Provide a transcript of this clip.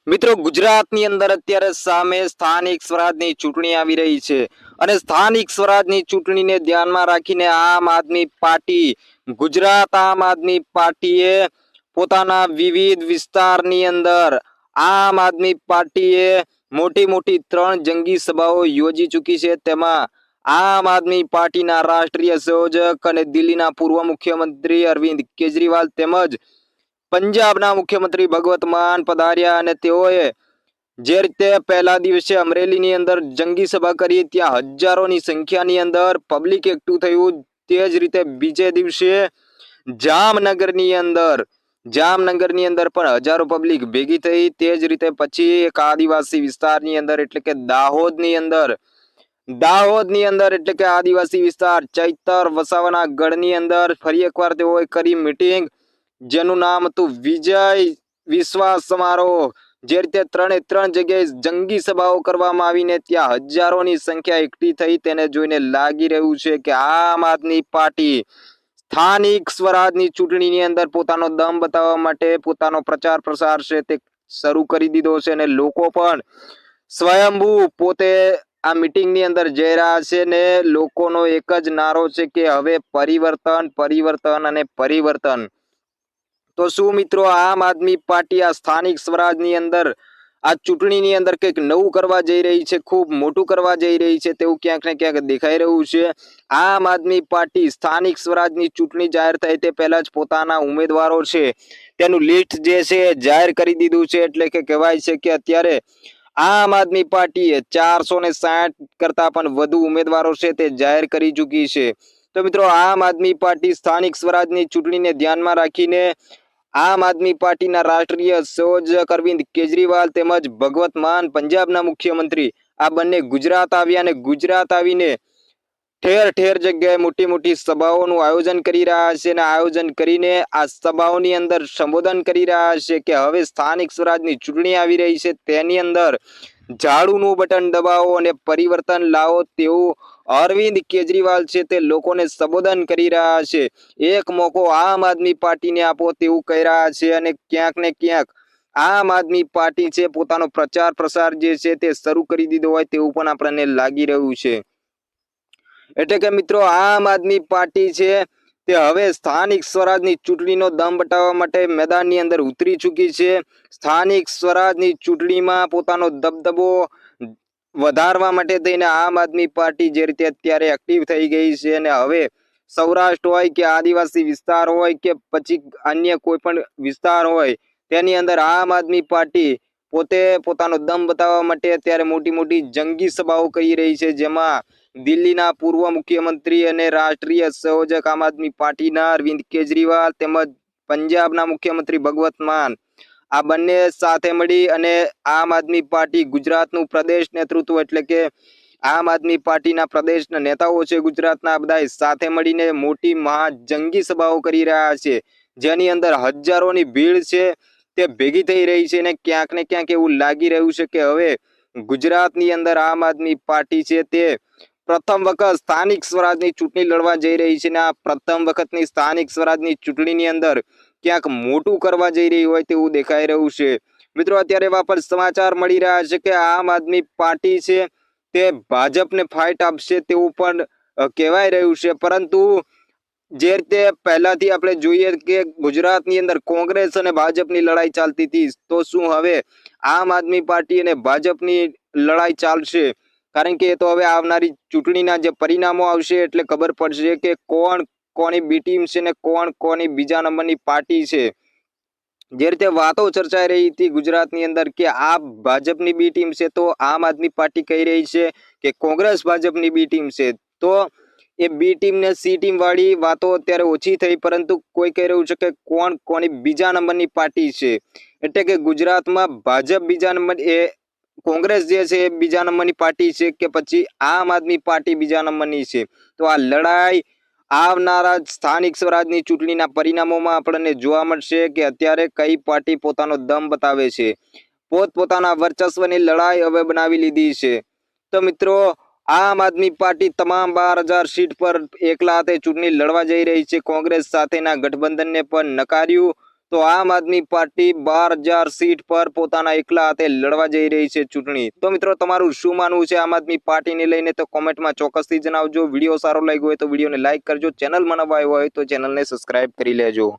મિત્રો, ગુજરાતની અંદર અત્યારે સામે સ્થાનિક સ્વરાજની ચૂંટણી આવી રહી છે અને સ્થાનિક સ્વરાજની ચૂંટણીને ધ્યાનમાં રાખીને આમ આદમી પાર્ટી ગુજરાત આમ આદમી પાર્ટીએ પોતાના વિવિધ વિસ્તારની અંદર આમ આદમી પાર્ટીએ મોટી મોટી 3 જંગી સભાઓ યોજી ચૂકી છે। તેમાં આમ આદમી પાર્ટીના રાષ્ટ્રીય સંયોજક અને દિલ્હીના પૂર્વ મુખ્યમંત્રી અરવિંદ કેજરીવાલ તેમજ પંજાબના મુખ્યમંત્રી ભગવત માન પધાર્યા અને તેઓએ જે રીતે પહેલા દિવસે અમરેલીની અંદર જંગી સભા કરી, ત્યાં હજારોની સંખ્યાની અંદર પબ્લિક એકઠું થયું। તે જ રીતે બીજે દિવસે જામનગરની અંદર પણ હજારો પબ્લિક ભેગી થઈ। તે જ રીતે પછી એક આદિવાસી વિસ્તારની અંદર એટલે કે દાહોદની અંદર એટલે કે આદિવાસી વિસ્તાર ચૈતર વસાવાના ગઢની અંદર ફરી એકવાર તેઓએ કરી મીટિંગ, જેનું નામ હતું વિજય વિશ્વાસ સમારોહ। જે રીતે 3 જગ્યાએ જંગી સભાઓ કરવામાં આવીને ત્યાં હજારોની સંખ્યા એકઠી થઈ। તેને જોઈને લાગી રહ્યું છે કે આમ આદમી પાર્ટી સ્થાનિક સ્વરાજની ચૂંટણીની અંદર પોતાનો દમ બતાવવા માટે પોતાનો પ્રચાર પ્રસાર છે તે શરૂ કરી દીધો છે અને લોકો પણ સ્વયંભૂ પોતે આ મીટિંગની અંદર જઈ રહ્યા છે ને લોકોનો એક જ નારો છે કે હવે પરિવર્તન પરિવર્તન અને પરિવર્તન। તો શું મિત્રો, આમ આદમી પાર્ટી આ સ્થાનિક સ્વરાજની અંદર આ ચૂંટણીની અંદર કંઈક નવું કરવા જઈ રહી છે, ખૂબ મોટું કરવા જઈ રહી છે તેવું ક્યાંક ને ક્યાંક દેખાઈ રહ્યું છે। આમ આદમી પાર્ટી સ્થાનિક સ્વરાજની ચૂંટણી જાહેર થાય તે પહેલા જ પોતાના ઉમેદવારો છે તેનું લિસ્ટ જે છે જાહેર કરી દીધું છે। એટલે કે કહેવાય છે કે અત્યારે આમ આદમી પાર્ટીએ 460 કરતા પણ વધુ ઉમેદવારો છે તે જાહેર કરી ચૂકી છે। તો મિત્રો, આમ આદમી પાર્ટી સ્થાનિક સ્વરાજની ચૂંટણીને ધ્યાનમાં રાખીને આમ આદમી પાર્ટીના રાષ્ટ્રીય સંયોજક અરવિંદ કેજરીવાલ તેમજ ભગવત માન પંજાબના મુખ્યમંત્રી આ બંને ગુજરાત આવ્યા અને ગુજરાત આવીને ઠેર ઠેર જગ્યાએ મોટી મોટી સભાઓનું આયોજન કરી રહ્યા છે અને આયોજન કરીને આ સભાઓની અંદર સંબોધન કરી રહ્યા છે કે હવે સ્થાનિક સ્વરાજની ચૂંટણી આવી રહી છે, તેની અંદર ઝાડુનું બટન દબાવો અને પરિવર્તન લાવો તેવું અરવિંદ કેજરીવાલ છે તે લોકોને સંબોધન કરી રહ્યા છે। એક મોકો આમ આદમી પાર્ટીને આપો તેવું કહી રહ્યા છે અને ક્યાંક ને ક્યાંક આમ આદમી પાર્ટી છે પોતાનો પ્રચાર પ્રસાર જે છે તે શરૂ કરી દીધો હોય તેવું પણ આપણને લાગી રહ્યું છે। એટલે કે મિત્રો, આમ આદમી પાર્ટી છે તે હવે સ્થાનિક સ્વરાજની ચૂંટણીનો દમ બતાવવા માટે મેદાનની અંદર ઉતરી ચૂકી છે। સ્થાનિક સ્વરાજની ચૂંટણીમાં પોતાનો દબદબો વધારવા માટે થઈને આમ આદમી પાર્ટી જે રીતે અત્યારે એક્ટિવ થઈ ગઈ છે અને હવે સૌરાષ્ટ્ર હોય કે આદિવાસી વિસ્તાર હોય કે પછી અન્ય કોઈ પણ વિસ્તાર હોય તેની અંદર આમ આદમી પાર્ટી પોતે પોતાનો દમ બતાવવા માટે અત્યારે મોટી મોટી જંગી સભાઓ કરી રહી છે, જેમાં દિલ્હીના પૂર્વ મુખ્યમંત્રી અને રાષ્ટ્રીય સંયોજક આમ આદમી પાર્ટીના અરવિંદ કેજરીવાલ તેમજ પંજાબના મુખ્યમંત્રી ભગવત માન આ બંને સાથે મળી અને આમ આદમી પાર્ટી ગુજરાતનું પ્રદેશ નેતૃત્વ એટલે કે આમ આદમી પાર્ટીના પ્રદેશના નેતાઓ છે ગુજરાતના, બધા સાથે મળીને મોટી જંગી સભાઓ કરી રહ્યા છે, જેની અંદર હજારોની ભીડ છે તે ભેગી થઈ રહી છે અને ક્યાંક ને ક્યાંક એવું લાગી રહ્યું છે કે હવે ગુજરાતની અંદર આમ આદમી પાર્ટી છે તે પ્રથમ વખત સ્થાનિક સ્વરાજની ચૂંટણી લડવા જઈ રહી છે અને આ પ્રથમ વખતની સ્થાનિક સ્વરાજની ચૂંટણીની અંદર ક્યાંક મોટું કરવા જઈ રહી હોય તેવું દેખાઈ રહ્યું છે। મિત્રો, અત્યારે એવા પણ સમાચાર મળી રહ્યા છે કે આમ આદમી પાર્ટી છે તે ભાજપને ફાઇટ આપશે તેવું પણ કહેવાઈ રહ્યું છે, પરંતુ જે રીતે પહેલાથી આપણે જોઈએ કે ગુજરાતની અંદર કોંગ્રેસ અને ભાજપની લડાઈ ચાલતી હતી, તો શું હવે આમ આદમી પાર્ટી અને ભાજપની લડાઈ ચાલશે? કારણ કે એ તો હવે આવનારી ચૂંટણીના જે પરિણામો આવશે એટલે ખબર પડશે કે કોણ કોની બી ટીમ છે ને કોણ કોની બીજા નંબરની પાર્ટી છે। જે રીતે વાતો ચર્ચાઈ રહી હતી ગુજરાતની અંદર કે આ ભાજપની બી ટીમ છે, તો આમ આદમી પાર્ટી કહી રહી છે કે કોંગ્રેસ ભાજપની બી ટીમ છે, તો એ બી ટીમ ને સી ટીમ વાળી વાતો અત્યારે ઓછી થઈ, પરંતુ કોઈ કહી રહ્યું છે કે કોણ કોની બીજા નંબરની પાર્ટી છે। એટલે કે ગુજરાતમાં ભાજપ બીજા નંબર એ કોંગ્રેસ જે છે એ બીજા નંબરની પાર્ટી છે કે પછી આમ આદમી પાર્ટી બીજા નંબરની છે, તો આ લડાઈ આવનારા સ્થાનિક સ્વરાજની ચૂંટણીના પરિણામોમાં આપણને જોવા મળશે કે અત્યારે કઈ પાર્ટી પોતાનો દમ બતાવે છે, પોતપોતાના વર્ચસ્વની લડાઈ હવે બનાવી લીધી છે। તો મિત્રો, આમ આદમી પાર્ટી તમામ 12,000 સીટ પર એકલા હાથે ચૂંટણી લડવા જઈ રહી છે, કોંગ્રેસ સાથેના ગઠબંધનને પણ નકાર્યું। તો આમ આદમી પાર્ટી 12,000 સીટ પર પોતાના એકલા હાથે લડવા જઈ રહી છે ચૂંટણી। તો મિત્રો તમારું શું માનવું છે આમ આદમી પાર્ટીને લઈને તો કોમેન્ટમાં ચોક્કસથી જણાવજો। વિડીયો સારો લાગ્યો હોય તો વિડીયોને લાઇક કરજો, ચેનલમાં નવા આવ્યા હોય તો ચેનલને સબસ્ક્રાઇબ કરી લેજો।